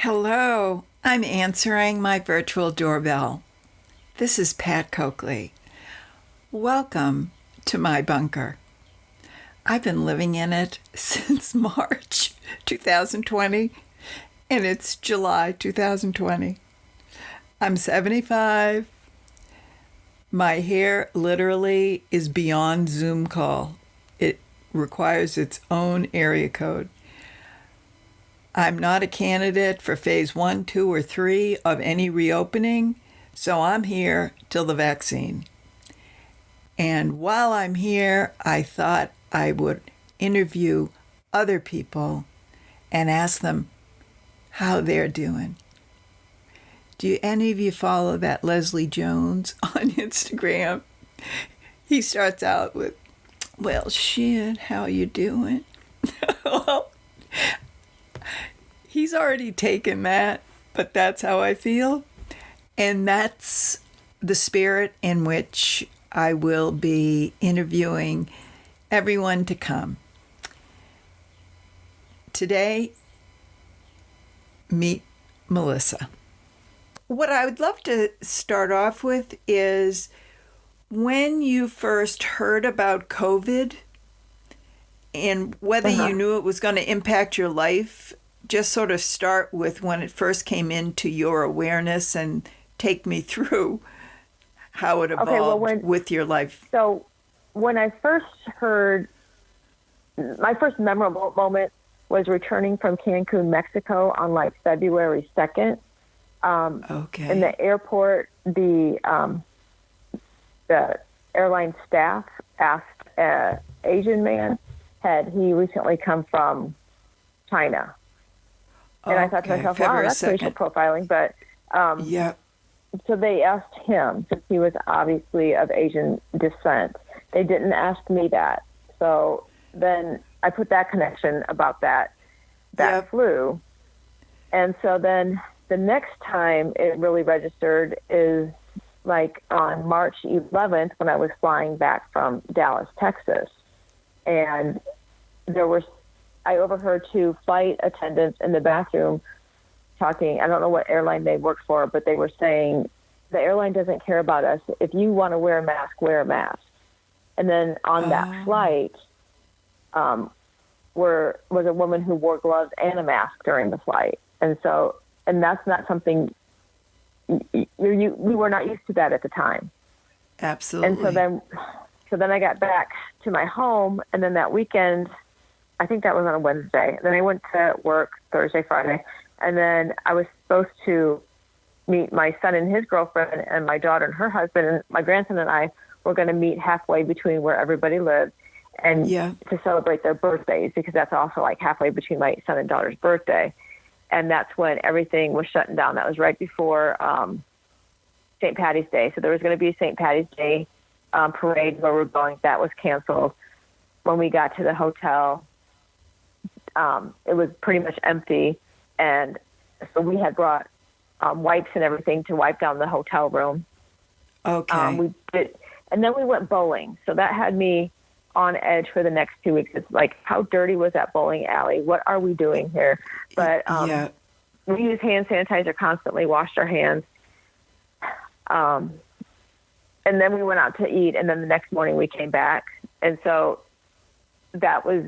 Hello, I'm answering my virtual doorbell. This is Pat Coakley. Welcome to my bunker. I've been living in it since March 2020, and it's July 2020. I'm 75. My hair literally is beyond Zoom call. It requires its own area code. I'm not a candidate for phase 1, 2, or 3 of any reopening, so I'm here till the vaccine. And while I'm here, I thought I would interview other people and ask them how they're doing. Do any of you follow that Leslie Jones on Instagram? He starts out with, "Well, shit, how you doing?" Well, he's already taken that, but that's how I feel. And that's the spirit in which I will be interviewing everyone to come. Today, meet Melissa. What I would love to start off with is when you first heard about COVID and whether you knew it was going to impact your life. Just sort of start with when it first came into your awareness and take me through how it evolved with your life. So when I first heard, my first memorable moment was returning from Cancun, Mexico on like February 2nd. In the airport, the airline staff asked an Asian man, had he recently come from China? And I thought to myself, wow, that's racial profiling. But so they asked him, since he was obviously of Asian descent. They didn't ask me that. So then I put that connection about that flu. And so then the next time it really registered is like on March 11th when I was flying back from Dallas, Texas. And I overheard two flight attendants in the bathroom talking. I don't know what airline they worked for, but they were saying, the airline doesn't care about us. If you want to wear a mask, wear a mask. And then on that flight was a woman who wore gloves and a mask during the flight. And that's not something, we were not used to that at the time. Absolutely. And so then I got back to my home, and then that weekend, I think that was on a Wednesday. Then I went to work Thursday, Friday, and then I was supposed to meet my son and his girlfriend and my daughter and her husband, and my grandson and I were going to meet halfway between where everybody lived and to celebrate their birthdays, because that's also like halfway between my son and daughter's birthday. And that's when everything was shutting down. That was right before St. Patty's Day. So there was going to be a St. Patty's Day parade where we're going. That was canceled. When we got to the hotel, it was pretty much empty, and so we had brought wipes and everything to wipe down the hotel room. Okay. We did, and then we went bowling. So that had me on edge for the next 2 weeks. It's like, how dirty was that bowling alley? What are we doing here? But we used hand sanitizer constantly, washed our hands, and then we went out to eat. And then the next morning we came back, and so that was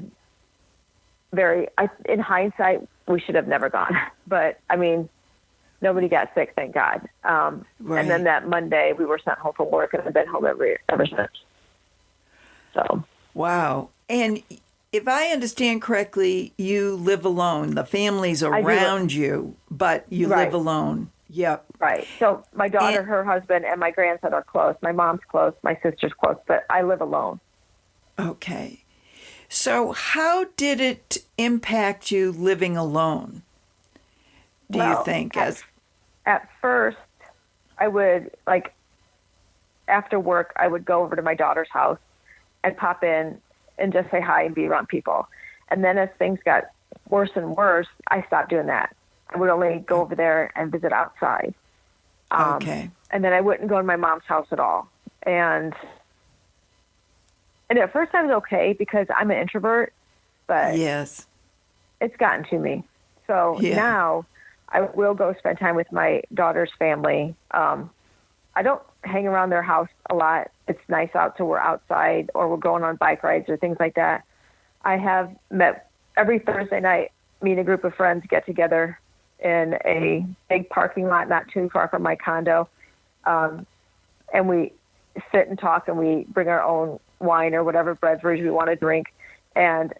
in hindsight, we should have never gone. But I mean, nobody got sick, thank God. And then that Monday we were sent home from work, and I've been home ever since. So. Wow. And if I understand correctly, you live alone. The family's around you, but you live alone. Yep. Right. So my daughter, her husband, and my grandson are close. My mom's close. My sister's close, but I live alone. Okay. So how did it impact you living alone, do you think? At first, I would, like, after work, I would go over to my daughter's house and pop in and just say hi and be around people. And then as things got worse and worse, I stopped doing that. I would only go over there and visit outside. And then I wouldn't go to my mom's house at all. And at first I was okay because I'm an introvert, but yes, it's gotten to me. So now I will go spend time with my daughter's family. I don't hang around their house a lot. It's nice out, so we're outside or we're going on bike rides or things like that. I have met every Thursday night, me and a group of friends get together in a big parking lot not too far from my condo. And we sit and talk, and we bring our own wine or whatever beverage we want to drink. And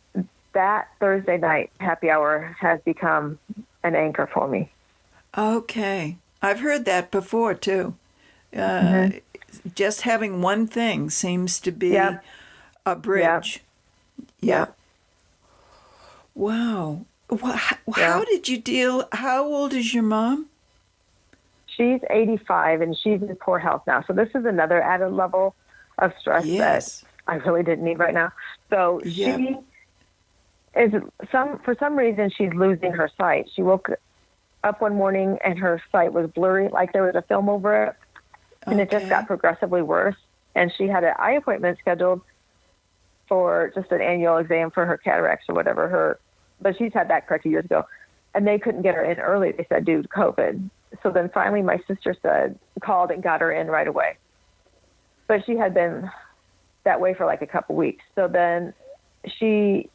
that Thursday night happy hour has become an anchor for me. Okay. I've heard that before, too. Just having one thing seems to be a bridge. Yeah. Wow. How did you deal? How old is your mom? She's 85, and she's in poor health now. So this is another added level of stress that I really didn't need right now. So she is for some reason, she's losing her sight. She woke up one morning and her sight was blurry, like there was a film over it. And it just got progressively worse. And she had an eye appointment scheduled for just an annual exam for her cataracts or whatever. But she's had that corrected years ago. And they couldn't get her in early, they said, due to COVID. So then finally my sister called and got her in right away. But she had been that way for like a couple weeks. So then she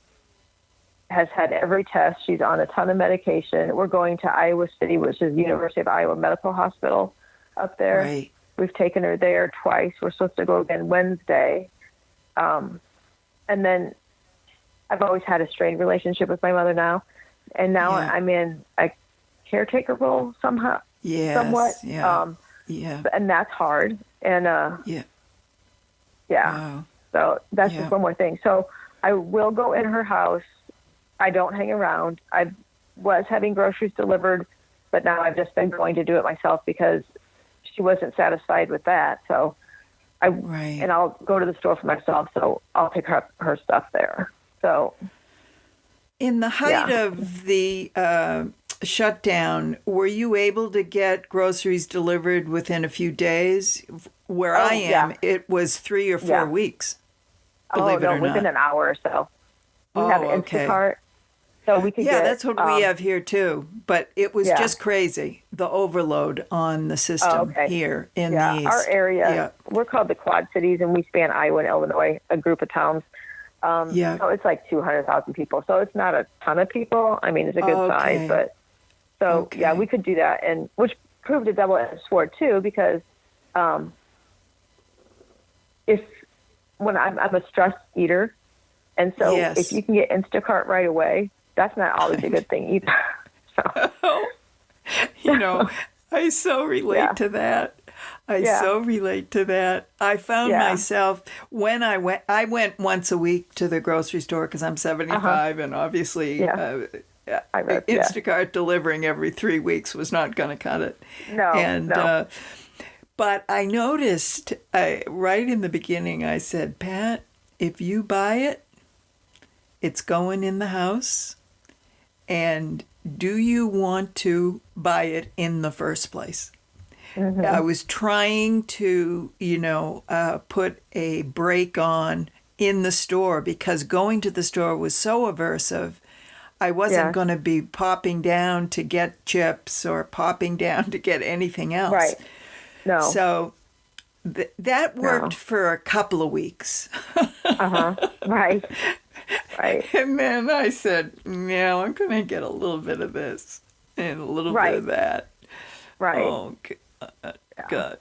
has had every test. She's on a ton of medication. We're going to Iowa City, which is University of Iowa Medical Hospital up there. Right. We've taken her there twice. We're supposed to go again Wednesday. And then I've always had a strained relationship with my mother now. And now I'm in a caretaker role somewhat. And that's hard. And Wow. So that's just one more thing. So I will go in her house. I don't hang around. I was having groceries delivered, but now I've just been going to do it myself because she wasn't satisfied with that. So and I'll go to the store for myself. So I'll pick up her stuff there. So in the height of the shutdown, were you able to get groceries delivered within a few days? Where I am, it was 3 or 4 weeks. Believe it or not. Within an hour or so. We have Instacart. So we could get, that's what we have here too. But it was just crazy, the overload on the system here in the East. Our area, we're called the Quad Cities, and we span Iowa and Illinois, a group of towns. So it's like 200,000 people. So it's not a ton of people. I mean, it's a good size, but we could do that, and which proved a double-edged sword too, because when I'm a stress eater, and so if you can get Instacart right away, that's not always a good thing either. I so relate to that. So relate to that. I found myself when I went once a week to the grocery store because I'm 75 and obviously Instacart delivering every 3 weeks was not going to cut it. No. But I noticed right in the beginning, I said, Pat, if you buy it, it's going in the house. And do you want to buy it in the first place? Mm-hmm. I was trying to, put a brake on in the store because going to the store was so aversive. I wasn't going to be popping down to get chips or popping down to get anything else. Right. No. So that worked for a couple of weeks. Right. Right. And then I said, no, I'm going to get a little bit of this and a little bit of that. Right. Oh, God.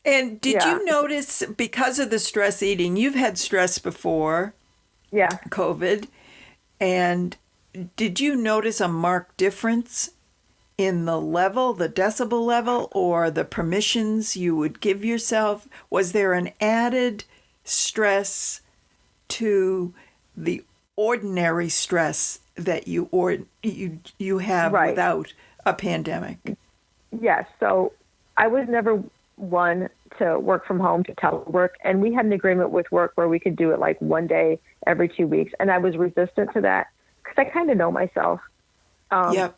And did you notice, because of the stress eating, you've had stress before COVID, and did you notice a marked difference in the level, the decibel level, or the permissions you would give yourself? Was there an added stress to the ordinary stress that you have without a pandemic? Yes. So I was never one to work from home, to telework, and we had an agreement with work where we could do it like one day every 2 weeks, and I was resistant to that because I kind of know myself. And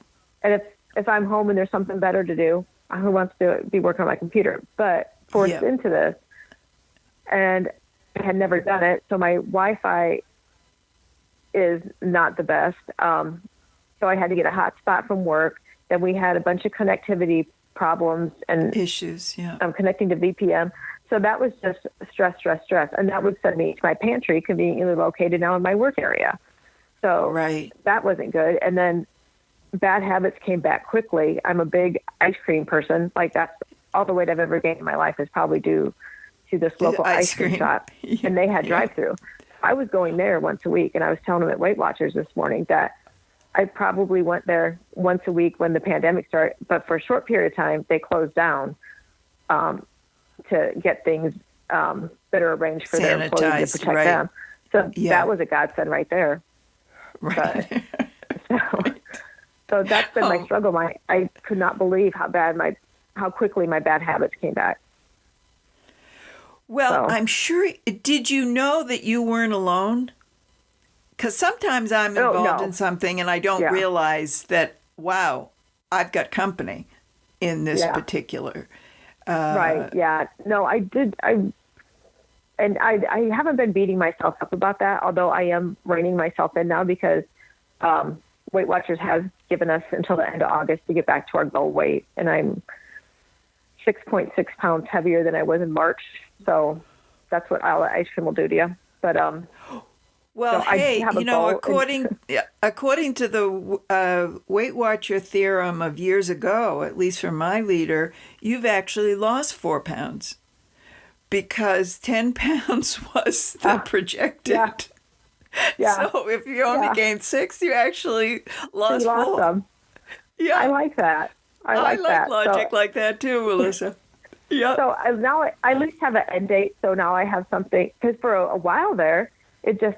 if I'm home and there's something better to do, who wants to be working on my computer? But forced into this, and I had never done it, so my Wi-Fi is not the best. So I had to get a hotspot from work. Then we had a bunch of connectivity problems and issues. Yeah. Connecting to VPN. So that was just stress. And that would send me to my pantry, conveniently located now in my work area. So that wasn't good. And then bad habits came back quickly. I'm a big ice cream person. Like, that's all the weight I've ever gained in my life is probably due to this local ice cream shop. And they had drive-through. I was going there once a week, and I was telling them at Weight Watchers this morning that I probably went there once a week when the pandemic started, but for a short period of time, they closed down to get things better arranged for their employees to protect them. So that was a godsend right there. Right. So that's been my struggle. I could not believe how quickly my bad habits came back. Well, I'm sure. Did you know that you weren't alone? Because sometimes I'm involved in something and I don't realize that, wow, I've got company in this particular. Right. Yeah. No, I did. I haven't been beating myself up about that, although I am reining myself in now because Weight Watchers has given us until the end of August to get back to our goal weight. And I'm 6.6 pounds heavier than I was in March. So that's what all the ice cream will do to you. But, well, so hey, according to the Weight Watcher theorem of years ago, at least for my leader, you've actually lost 4 pounds because 10 pounds was the projected. Yeah. So if you only gained 6, you actually lost 4. Them. Yeah, I like that. I like logic like that too, Melissa. Yeah. So now I at least have an end date. So now I have something, because for a while there, it just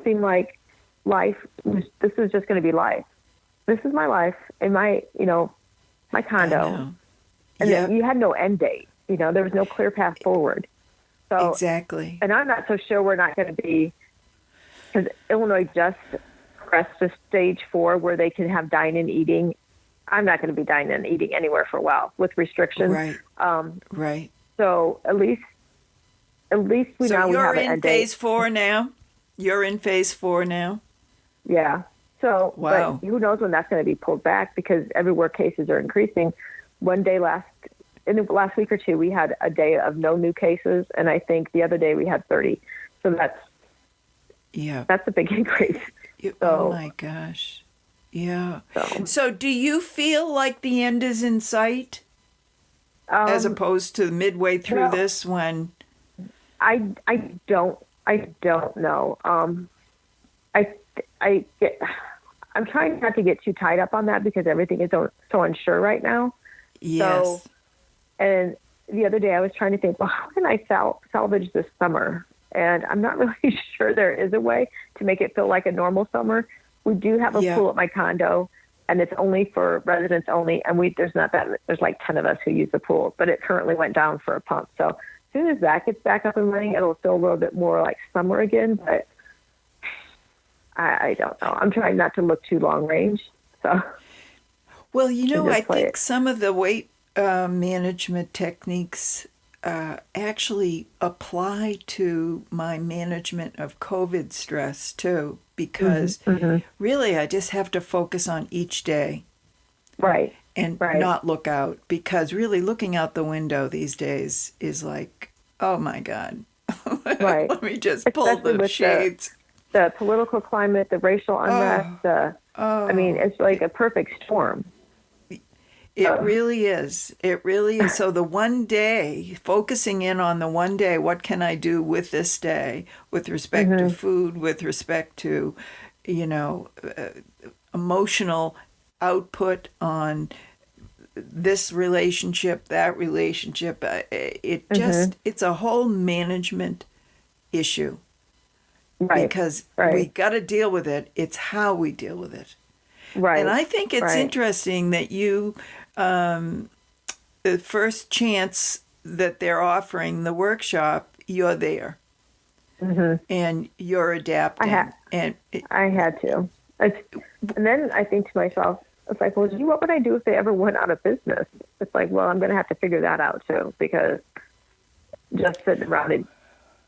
seemed like this is just going to be life. This is my life in my condo. And then you had no end date. There was no clear path forward. So exactly. And I'm not so sure we're not going to be, because Illinois just progressed to stage 4 where they can have dine-in eating. I'm not going to be dine-in eating anywhere for a while with restrictions. Right. Right. So at least we have an end date. So you're in phase 4 now? You're in phase 4 now? Yeah. So, wow. But who knows when that's going to be pulled back, because everywhere cases are increasing. One day in the last week or two, we had a day of no new cases, and I think the other day we had 30. So that's a big increase. Oh my gosh. Yeah. So do you feel like the end is in sight as opposed to midway through this when? I don't know. I'm trying not to get too tied up on that because everything is so unsure right now. Yes. So, and the other day I was trying to think, well, how can I salvage this summer? And I'm not really sure there is a way to make it feel like a normal summer. We do have a pool at my condo, and it's only for residents only. And there's like 10 of us who use the pool, but it currently went down for a pump. So as soon as that gets back up and running, it'll feel a little bit more like summer again. But I don't know. I'm trying not to look too long range. So, well, I think some of the weight management techniques actually apply to my management of COVID stress too, because really I just have to focus on each day. Right. And not look out, because really looking out the window these days is like, oh my God. Right. Let me just pull the shades. The political climate, the racial unrest, I mean, it's like a perfect storm. It really is. It really is. So the one day, focusing in on the one day, what can I do with this day with respect to food, with respect to, emotional output on this relationship, that relationship. It's a whole management issue. Right. Because we got to deal with it. It's how we deal with it. Right. And I think it's interesting that you, the first chance that they're offering the workshop, you're there. And you're adapting. I had to. And then I think to myself, it's like, well, what would I do if they ever went out of business? It's like, well, I'm going to have to figure that out too, because just sitting around and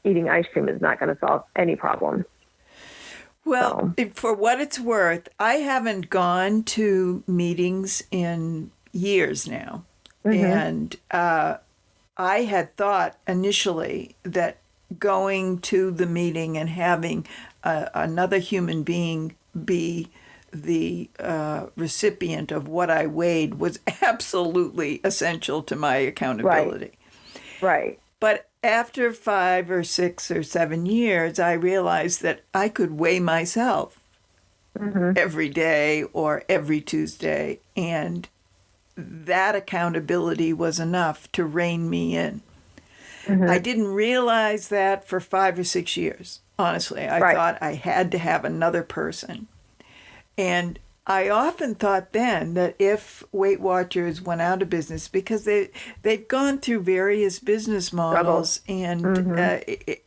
eating ice cream is not going to solve any problem. Well, for what it's worth, I haven't gone to meetings in years now. And I had thought initially that going to the meeting and having another human being be the recipient of what I weighed was absolutely essential to my accountability. Right. But after 5 or 6 or 7 years, I realized that I could weigh myself every day or every Tuesday, and that accountability was enough to rein me in. I didn't realize that for 5 or 6 years. Honestly, I thought I had to have another person. And I often thought then that if Weight Watchers went out of business, because they've gone through various business models, and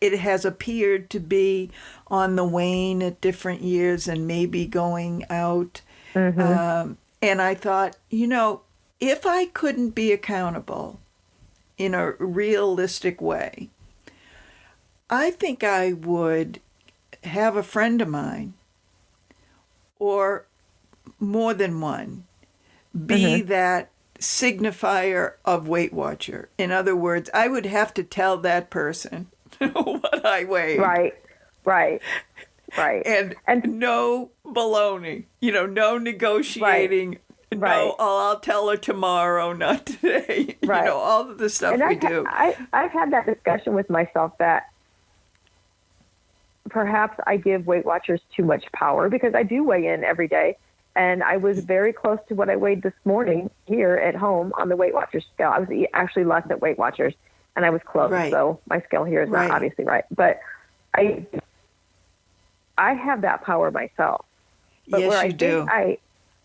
it has appeared to be on the wane at different years and maybe going out. And I thought, if I couldn't be accountable in a realistic way, I think I would have a friend of mine, or more than one, be that signifier of Weight Watcher. In other words, I would have to tell that person what I weighed. Right. And no baloney, no negotiating. No, I'll tell her tomorrow, not today. All of the stuff we do. I've had that discussion with myself that perhaps I give Weight Watchers too much power, because I do weigh in every day. And I was very close to what I weighed this morning here at home on the Weight Watchers scale. I was actually less at Weight Watchers, and I was close. So my scale here is not obviously right. But I have that power myself. But yes, you do.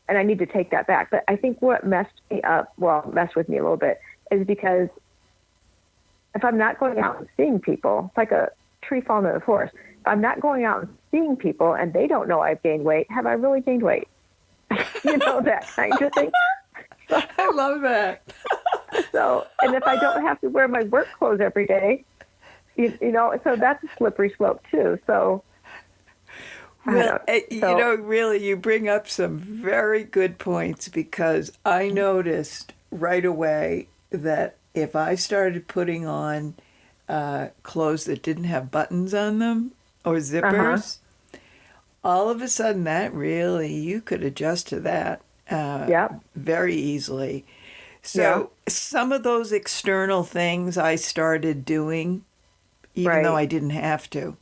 And I need to take that back. But I think what messed with me a little bit, is because if I'm not going out and seeing people, it's like a tree falling in the forest. If I'm not going out and seeing people and they don't know I've gained weight, have I really gained weight? That kind of thing. So, I love that. And if I don't have to wear my work clothes every day, so that's a slippery slope too. So, well, really, you bring up some very good points, because I noticed right away that if I started putting on clothes that didn't have buttons on them or zippers, all of a sudden you could adjust to that very easily. So some of those external things I started doing, even though I didn't have to.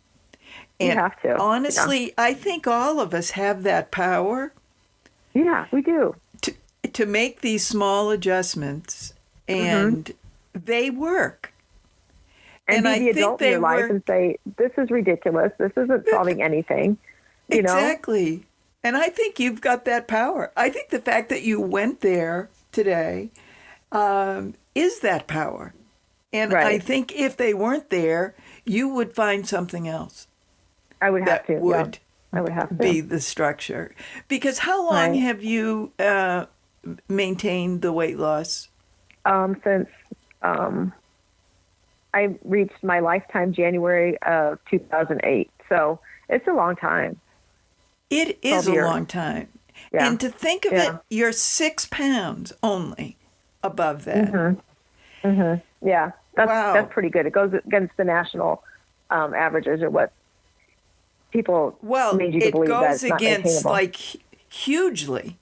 And you have to. Honestly, I think all of us have that power. Yeah, we do. To make these small adjustments, and they work. And be the adult in your life and say, this is ridiculous. This isn't solving anything. Exactly. And I think you've got that power. I think the fact that you went there today is that power. And I think if they weren't there, you would find something else. I would have to. I would have to be the structure. Because how long have you maintained the weight loss? Since I reached my lifetime January of 2008. So it's a long time. It is a long time. Yeah. And to think of it, you're 6 pounds only above that. Yeah, that's pretty good. It goes against the national averages, or what people made you to believe that it's not maintainable. It goes against hugely.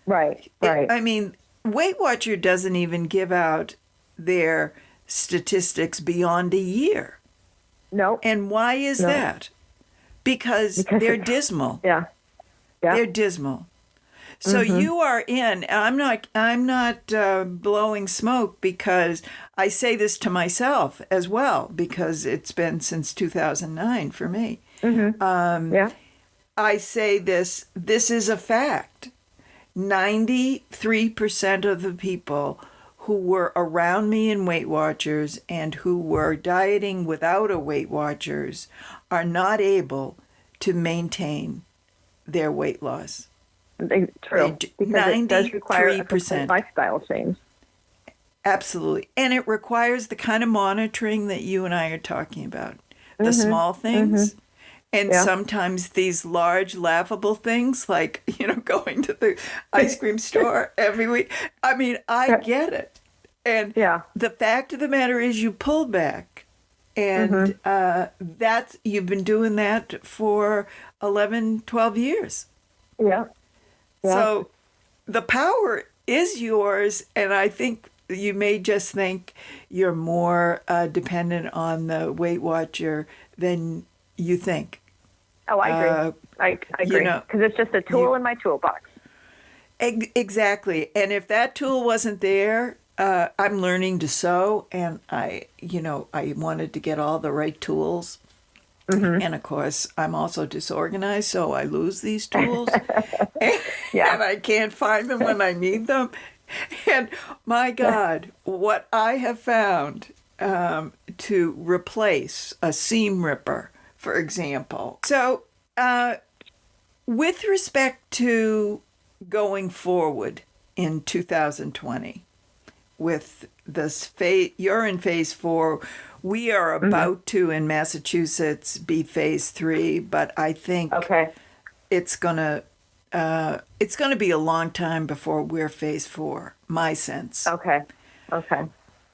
Right. I mean, Weight Watcher doesn't even give out their statistics beyond a year. No. And why is that? Because they're dismal. Yeah. They're dismal. So you are in. I'm not blowing smoke, because I say this to myself as well, because it's been since 2009 for me. I say this is a fact. 93% of the people who were around me in Weight Watchers and who were dieting without a Weight Watchers are not able to maintain their weight loss. True. Because it does require a complete lifestyle change. Absolutely. And it requires the kind of monitoring that you and I are talking about. The small things And Yeah. sometimes these large, laughable things like, going to the ice cream store every week. I mean, I get it. And Yeah. the fact of the matter is you pull back. And you've been doing that for 11, 12 years. Yeah. Yeah. So the power is yours. And I think you may just think you're more dependent on the Weight Watcher than you think. Oh, I agree. I agree. Because it's just a tool in my toolbox. Exactly. And if that tool wasn't there, I'm learning to sew, and I wanted to get all the right tools. Mm-hmm. And of course, I'm also disorganized, so I lose these tools. Yeah. And I can't find them when I need them. And my God, what I have found to replace a seam ripper, for example. So, with respect to going forward in 2020, with this phase, you're in phase 4. We are about to, in Massachusetts, be phase 3, but I think it's gonna be a long time before we're phase 4. My sense. Okay.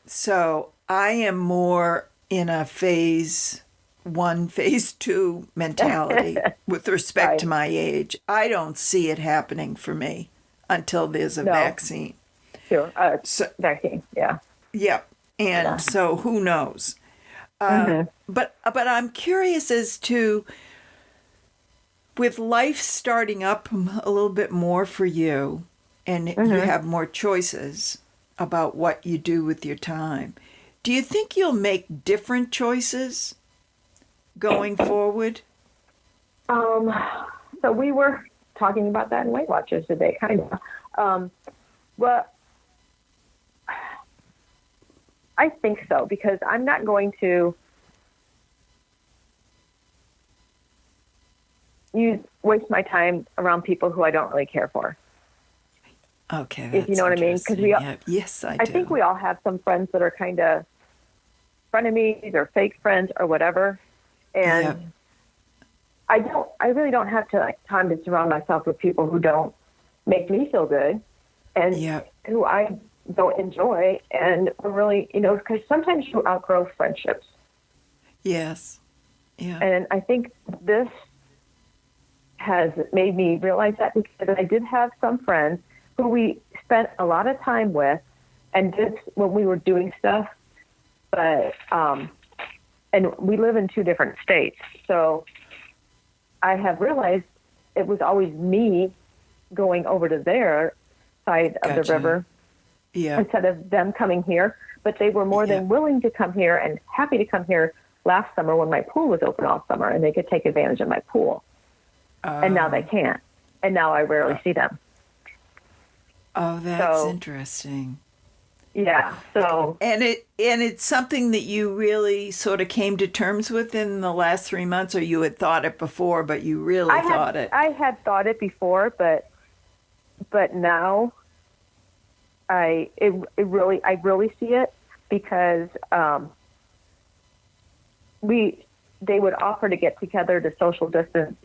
So I am more in a phase 1, phase 2 mentality with respect to my age. I don't see it happening for me until there's a vaccine. Sure. Vaccine. Yeah. Yeah. And so who knows? But I'm curious as to, with life starting up a little bit more for you, and you have more choices about what you do with your time, do you think you'll make different choices going forward? So we were talking about that in Weight Watchers today, kind of. Well, I think so, because I'm not going to waste my time around people who I don't really care for. Okay, if you know what I mean. Because yes, I do. I think we all have some friends that are kind of frenemies or fake friends or whatever, and I really don't have time to surround myself with people who don't make me feel good and who I don't enjoy, and really, because sometimes you outgrow friendships. Yes. Yeah. And I think this has made me realize that, because I did have some friends who we spent a lot of time with and did when we were doing stuff, but and we live in 2 different states. So I have realized it was always me going over to their side of the river instead of them coming here. But they were more than willing to come here and happy to come here last summer when my pool was open all summer and they could take advantage of my pool. And now they can't. And now I rarely see them. Oh, that's interesting. Yeah. So and it's something that you really sort of came to terms with in the last 3 months, or you had thought it before, but you really thought it. I had thought it before, but now I really see it, because they would offer to get together to social distance,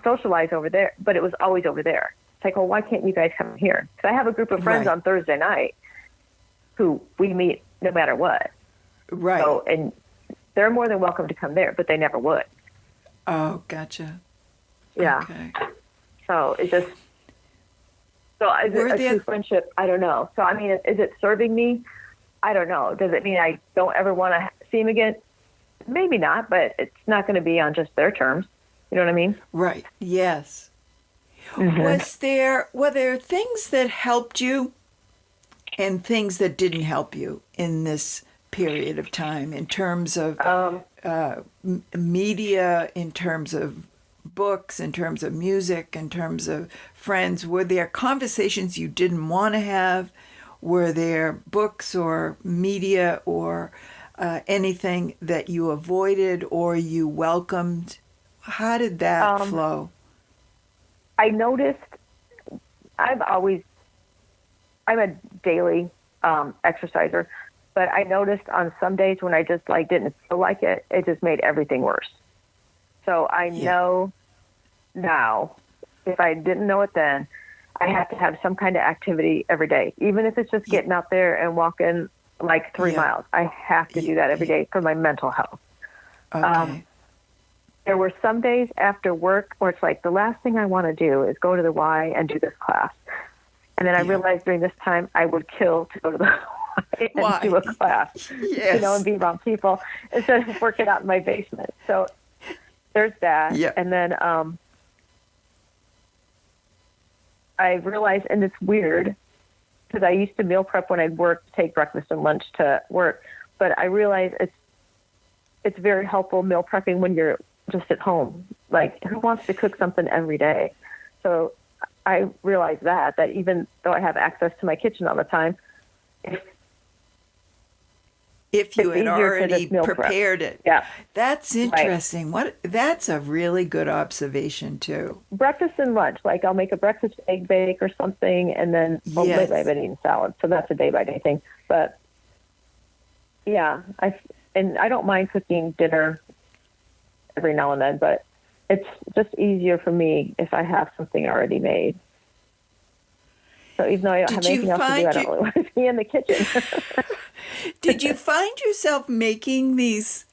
socialize over there, but it was always over there. It's like, well, why can't you guys come here? Because I have a group of friends on Thursday night who we meet no matter what. Right. So, and they're more than welcome to come there, but they never would. Oh, gotcha. Yeah. Okay. So is it a true friendship? I don't know. So, I mean, is it serving me? I don't know. Does it mean I don't ever want to see him again? Maybe not, but it's not going to be on just their terms. You know what I mean? Right. Yes. Mm-hmm. Were there things that helped you and things that didn't help you in this period of time, in terms of media, in terms of books, in terms of music, in terms of friends? Were there conversations you didn't want to have? Were there books or media or anything that you avoided or you welcomed? How did that flow? I noticed I'm a daily exerciser, but I noticed on some days when I just didn't feel like it, it just made everything worse. So I know now, if I didn't know it then, I have to have some kind of activity every day, even if it's just getting out there and walking like 3 miles. I have to do that every day for my mental health. Okay. There were some days after work where it's like the last thing I want to do is go to the Y and do this class. And then I realized during this time I would kill to go to the Y and do a class, and be around people instead of working out in my basement. So there's that. Yeah. And then I realized, and it's weird, because I used to meal prep when I'd work, take breakfast and lunch to work, but I realized it's very helpful meal prepping when you're just at home. Like, who wants to cook something every day? So I realized that even though I have access to my kitchen all the time, if you had already prepared it. Yeah. That's interesting. Right. That's a really good observation too. Breakfast and lunch. Like, I'll make a breakfast egg bake or something, and then lately I've been eating salad. So that's a day by day thing. But yeah, I don't mind cooking dinner every now and then, but it's just easier for me if I have something already made. So even though I don't have anything else to do, I don't really want to be in the kitchen. Did you find yourself making these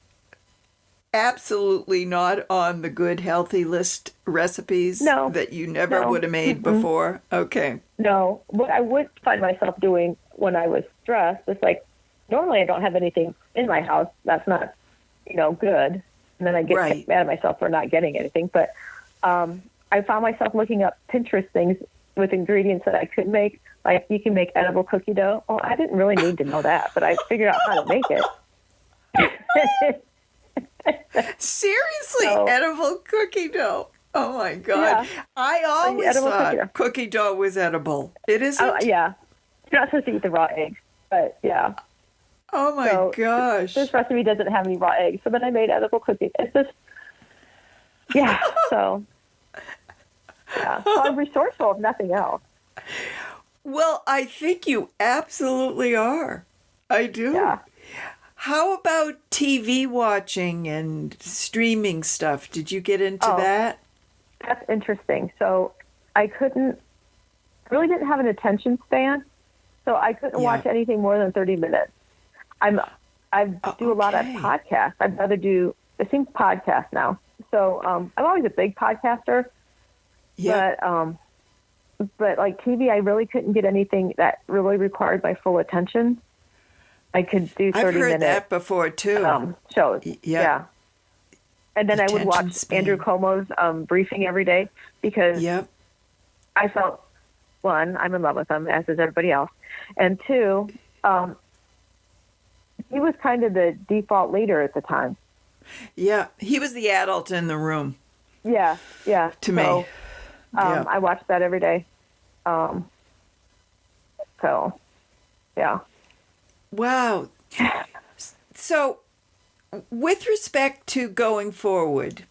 absolutely not on the good healthy list recipes that you never would have made before? Okay. No. What I would find myself doing when I was stressed is, like, normally I don't have anything in my house that's not, good. And then I get mad at myself for not getting anything. But I found myself looking up Pinterest things with ingredients that I could make. Like, you can make edible cookie dough. Well, I didn't really need to know that, but I figured out how to make it. Seriously, edible cookie dough. Oh my God. Yeah. I always thought cookie dough was edible. It isn't? Yeah. You're not supposed to eat the raw eggs, but yeah. Oh my gosh. This recipe doesn't have any raw eggs, so then I made edible cookies. It's just, so I'm resourceful, if nothing else. Well, I think you absolutely are. I do. Yeah. How about TV watching and streaming stuff? Did you get into that? That's interesting. So I really didn't have an attention span, so I couldn't watch anything more than 30 minutes. I do a lot of podcasts. I'd rather do, it seems, podcasts now. So I'm always a big podcaster. Yeah. But like TV, I really couldn't get anything that really required my full attention. I could do 30 minutes. I've heard that before too. Shows. Yeah. And then I would watch Andrew Cuomo's briefing every day because I felt, one, I'm in love with him, as is everybody else. And two, he was kind of the default leader at the time. Yeah. He was the adult in the room. Yeah. To me. I watch that every day. So, yeah. Wow. So, with respect to going forward,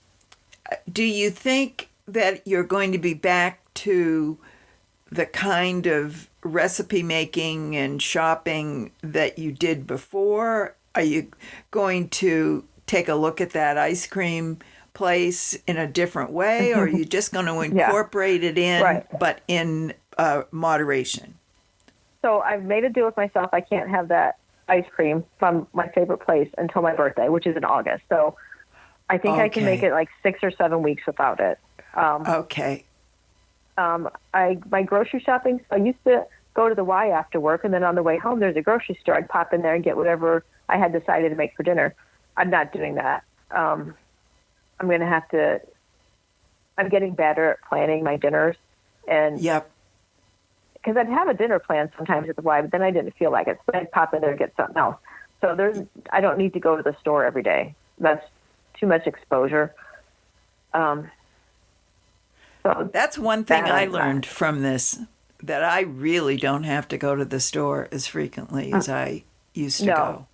do you think that you're going to be back to the kind of recipe making and shopping that you did before? Are you going to take a look at that ice cream place in a different way, or are you just going to incorporate it in, but in moderation? So I've made a deal with myself. I can't have that ice cream from my favorite place until my birthday, which is in August. So I think I can make it like 6 or 7 weeks without it. My grocery shopping, I used to go to the Y after work, and then on the way home, there's a grocery store. I'd pop in there and get whatever I had decided to make for dinner. I'm not doing that. I'm going to have to, I'm getting better at planning my dinners. And because I'd have a dinner plan sometimes at the Y, but then I didn't feel like it. So I'd pop in there and get something else. So I don't need to go to the store every day. That's too much exposure. So that's one thing I learned from this, that I really don't have to go to the store as frequently as I used to go.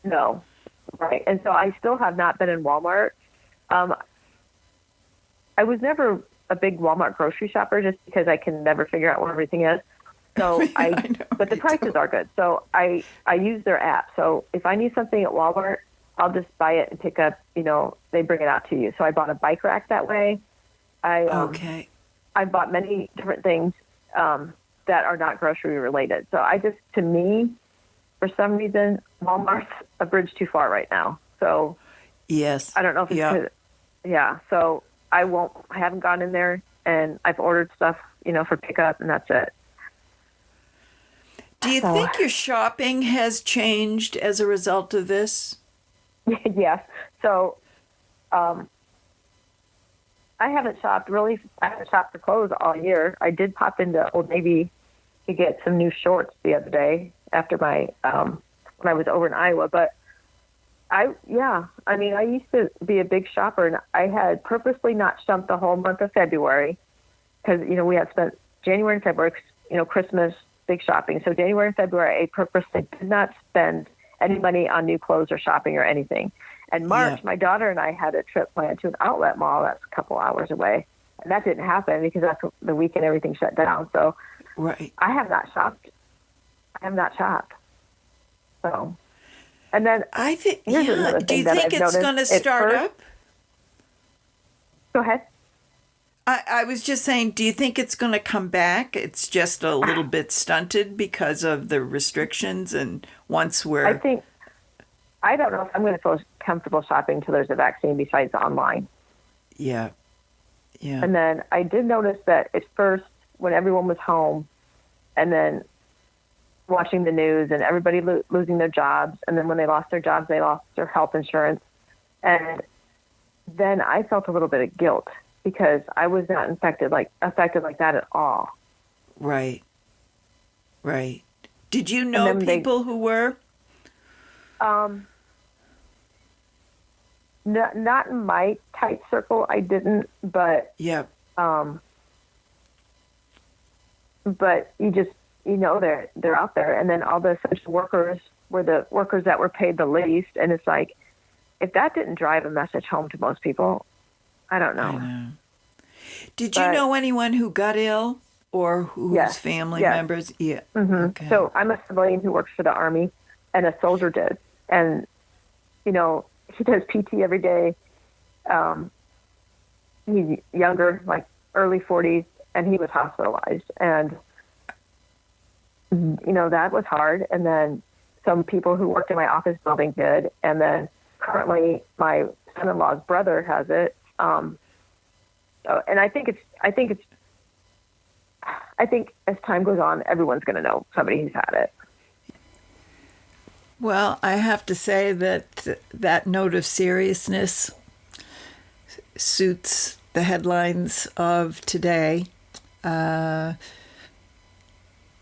No. Right. And so I still have not been in Walmart. I was never a big Walmart grocery shopper just because I can never figure out where everything is. So I know, but the prices are good. So I use their app. So if I need something at Walmart, I'll just buy it and pick up, they bring it out to you. So I bought a bike rack that way. Okay. I bought many different things that are not grocery related. So to me, for some reason, Walmart's a bridge too far right now. So yes, I don't know if it's So I haven't gone in there, and I've ordered stuff, for pickup, and that's it. Do you think your shopping has changed as a result of this? Yes. So I haven't shopped for clothes all year. I did pop into Old Navy to get some new shorts the other day after my when I was over in Iowa. But I used to be a big shopper, and I had purposely not shopped the whole month of February because, we had spent January and February, Christmas, big shopping. So January and February, I purposely did not spend any money on new clothes or shopping or anything. And March, my daughter and I had a trip planned to an outlet mall that's a couple hours away. And that didn't happen because that's the weekend everything shut down. So right. I have not shopped. So, and then I think, do you think it's going to start up? Go ahead. I was just saying, do you think it's going to come back? It's just a little bit stunted because of the restrictions, and once we're... I don't know if I'm going to feel comfortable shopping until there's a vaccine besides online. Yeah. And then I did notice that at first, when everyone was home, and then watching the news and everybody losing their jobs, and then when they lost their jobs, they lost their health insurance. And then I felt a little bit of guilt because I was not affected like that at all. Right. Did you know people who were? Not in my tight circle, I didn't, but but you just, they're out there. And then all the essential workers were the workers that were paid the least. And it's like, if that didn't drive a message home to most people, I don't know. I know. Did you know anyone who got ill or whose family members? Yeah. Mm-hmm. Okay. So I'm a civilian who works for the Army, and a soldier did. And, he does PT every day. He's younger, like early 40s, and he was hospitalized. And, that was hard. And then some people who worked in my office building did. And then currently my son-in-law's brother has it. And I think as time goes on, everyone's going to know somebody who's had it. Well, I have to say that note of seriousness suits the headlines of today. And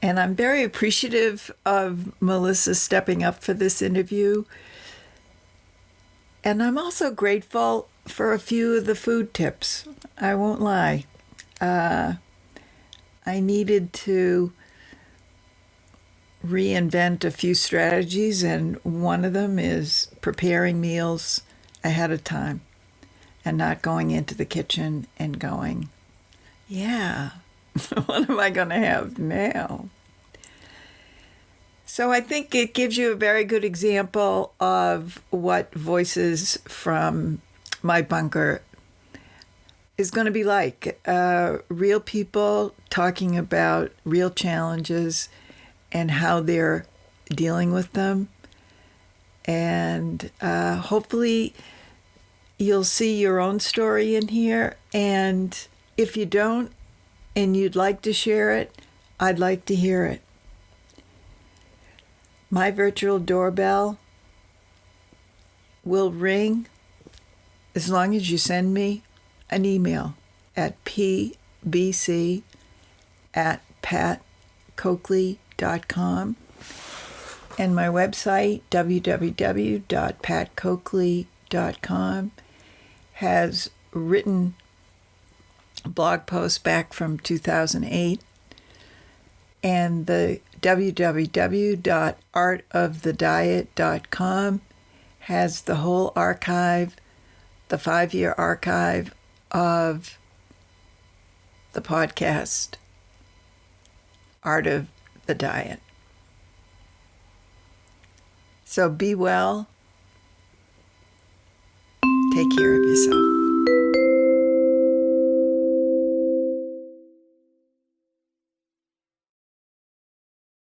I'm very appreciative of Melissa stepping up for this interview. And I'm also grateful for a few of the food tips. I won't lie. I needed to reinvent a few strategies, and one of them is preparing meals ahead of time and not going into the kitchen and going, what am I going to have now? So I think it gives you a very good example of what Voices from My Bunker is going to be like. Real people talking about real challenges and how they're dealing with them. And hopefully you'll see your own story in here. And if you don't and you'd like to share it, I'd like to hear it. My virtual doorbell will ring as long as you send me an email at pbc@patcoakley.com, and my website, www.patcoakley.com, has written blog posts back from 2008, and the www.artofthediet.com has the whole archive, the 5-year archive of the podcast, Art of the Diet. So be well, Take care of yourself.